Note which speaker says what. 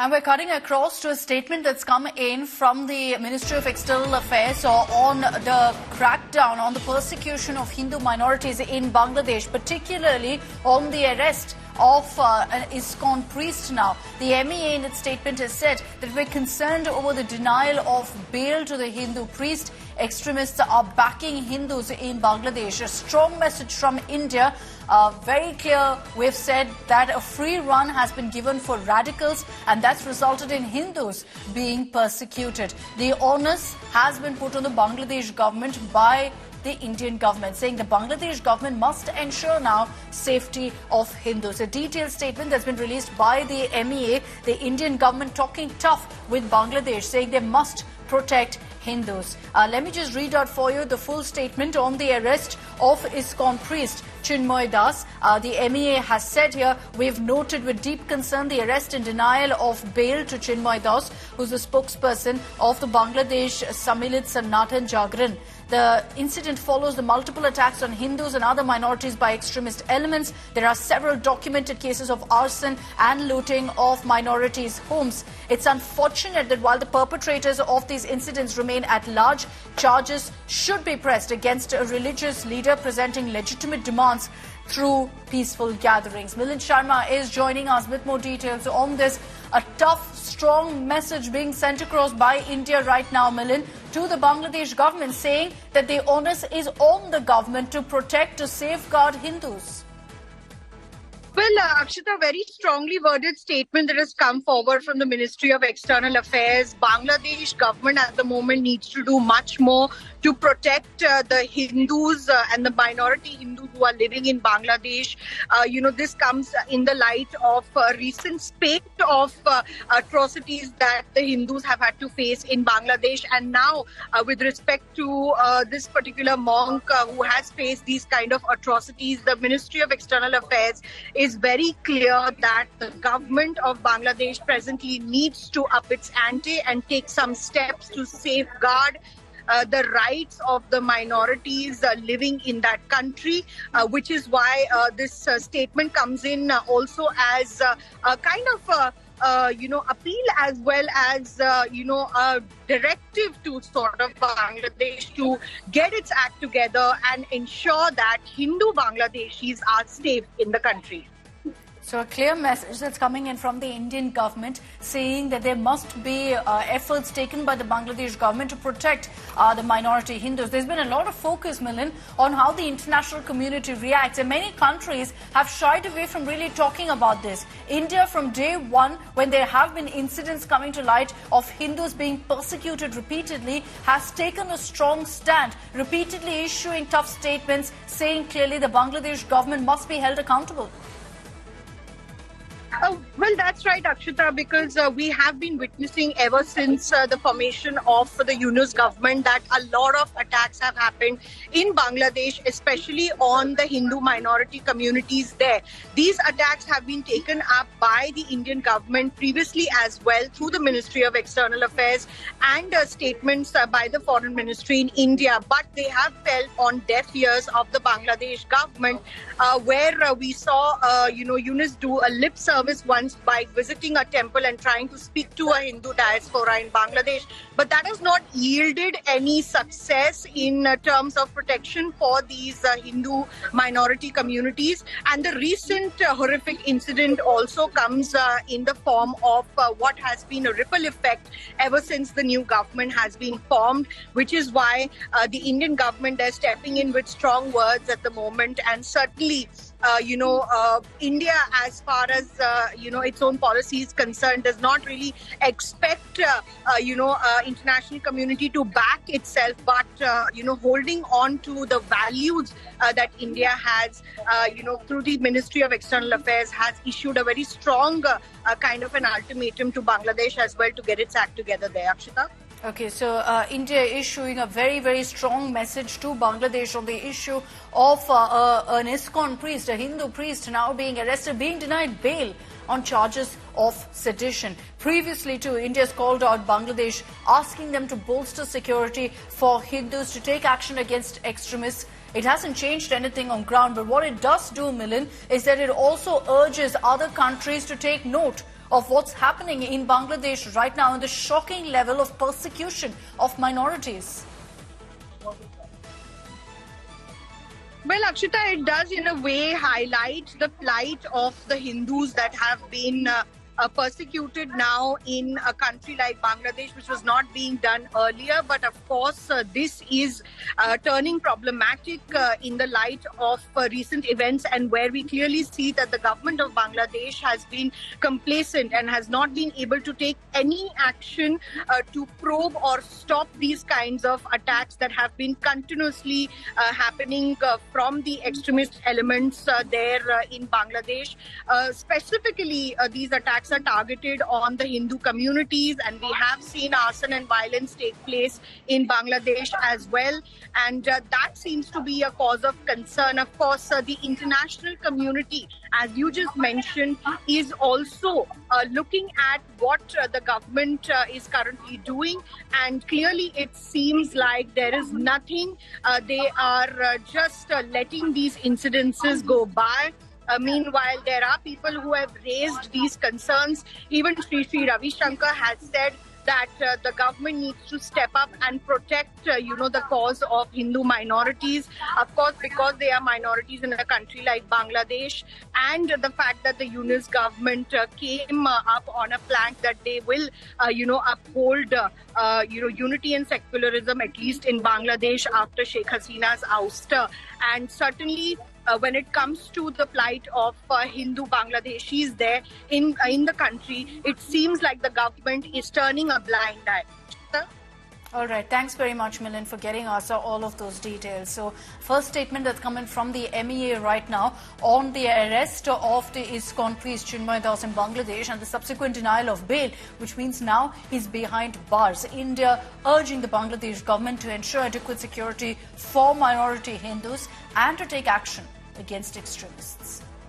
Speaker 1: And we're cutting across to a statement that's come in from the Ministry of External Affairs on the crackdown on the persecution of Hindu minorities in Bangladesh, particularly on the arrest of an ISKCON priest now. The MEA in its statement has said that we're concerned over the denial of bail to the Hindu priest. Extremists are backing Hindus in Bangladesh. A strong message from India. Very clear, we've said that a free run has been given for radicals and that's resulted in Hindus being persecuted. The onus has been put on the Bangladesh government by the Indian government, saying the Bangladesh government must ensure now safety of Hindus. A detailed statement that's been released by the MEA, the Indian government talking tough with Bangladesh, saying they must protect Hindus. Let me just read out for you the full statement on the arrest of ISKCON priest Chinmoy Das. The MEA has said here, we've noted with deep concern the arrest and denial of bail to Chinmoy Das, who's the spokesperson of the Bangladesh Sammilit Sanatan Jagran. The incident follows the multiple attacks on Hindus and other minorities by extremist elements. There are several documented cases of arson and looting of minorities' homes. It's unfortunate that while the perpetrators of these incidents remain at large, charges should be pressed against a religious leader presenting legitimate demands through peaceful gatherings. Milind Sharma is joining us with more details on this. A tough, strong message being sent across by India right now, Milind, to the Bangladesh government, saying that the onus is on the government to protect, to safeguard Hindus.
Speaker 2: Well, Akshita, very strongly worded statement that has come forward from the Ministry of External Affairs. Bangladesh government at the moment needs to do much more to protect the Hindus and the minority Hindus who are living in Bangladesh. This comes in the light of recent spate of atrocities that the Hindus have had to face in Bangladesh. And now, with respect to this particular monk who has faced these kind of atrocities, the Ministry of External Affairs is very clear that the government of Bangladesh presently needs to up its ante and take some steps to safeguard the rights of the minorities living in that country, which is why this statement comes in also as a kind of appeal as well as, a directive to sort of Bangladesh to get its act together and ensure that Hindu Bangladeshis are safe in the country.
Speaker 1: So a clear message that's coming in from the Indian government saying that there must be efforts taken by the Bangladesh government to protect the minority Hindus. There's been a lot of focus, Milind, on how the international community reacts, and many countries have shied away from really talking about this. India, from day one, when there have been incidents coming to light of Hindus being persecuted repeatedly, has taken a strong stand, repeatedly issuing tough statements, saying clearly the Bangladesh government must be held accountable.
Speaker 2: Well, that's right, Akshita, because we have been witnessing ever since the formation of the Yunus government that a lot of attacks have happened in Bangladesh, especially on the Hindu minority communities there. These attacks have been taken up by the Indian government previously as well through the Ministry of External Affairs and statements by the Foreign Ministry in India. But they have fell on deaf ears of the Bangladesh government, where we saw, Yunus do a lip service once by visiting a temple and trying to speak to a Hindu diaspora in Bangladesh. But that has not yielded any success in terms of protection for these Hindu minority communities. And the recent horrific incident also comes in the form of what has been a ripple effect ever since the new government has been formed, which is why the Indian government is stepping in with strong words at the moment. And certainly, India, as far as, its own policy is concerned, does not really expect, international community to back itself, but, holding on to the values that India has, through the Ministry of External Affairs, has issued a very strong kind of an ultimatum to Bangladesh as well to get its act together there, Akshita.
Speaker 1: Okay, so India is issuing a very, very strong message to Bangladesh on the issue of an ISKCON priest, a Hindu priest now being arrested, being denied bail on charges of sedition. Previously, too, India has called out Bangladesh, asking them to bolster security for Hindus, to take action against extremists. It hasn't changed anything on ground, but what it does do, Milind, is that it also urges other countries to take note of what's happening in Bangladesh right now and the shocking level of persecution of minorities?
Speaker 2: Well, Akshita, it does in a way highlight the plight of the Hindus that have been persecuted now in a country like Bangladesh, which was not being done earlier. But of course, this is turning problematic in the light of recent events, and where we clearly see that the government of Bangladesh has been complacent and has not been able to take any action to probe or stop these kinds of attacks that have been continuously happening from the extremist elements there in Bangladesh. Specifically, these attacks are targeted on the Hindu communities, and we have seen arson and violence take place in Bangladesh as well, and that seems to be a cause of concern. Of course, the international community, as you just mentioned, is also looking at what the government is currently doing, and clearly it seems like there is nothing. They are just letting these incidences go by. Meanwhile, there are people who have raised these concerns. Even Sri Ravi Shankar has said that the government needs to step up and protect, the cause of Hindu minorities. Of course, because they are minorities in a country like Bangladesh, and the fact that the Yunus government came up on a plank that they will, uphold, unity and secularism, at least in Bangladesh after Sheikh Hasina's ouster. And certainly, when it comes to the plight of Hindu Bangladeshis there in the country, it seems like the government is turning a blind eye.
Speaker 1: All right. Thanks very much, Milind, for getting us all of those details. So, first statement that's coming from the MEA right now on the arrest of the ISKCON priest Chinmay Das in Bangladesh and the subsequent denial of bail, which means now he's behind bars. India urging the Bangladesh government to ensure adequate security for minority Hindus and to take action against extremists.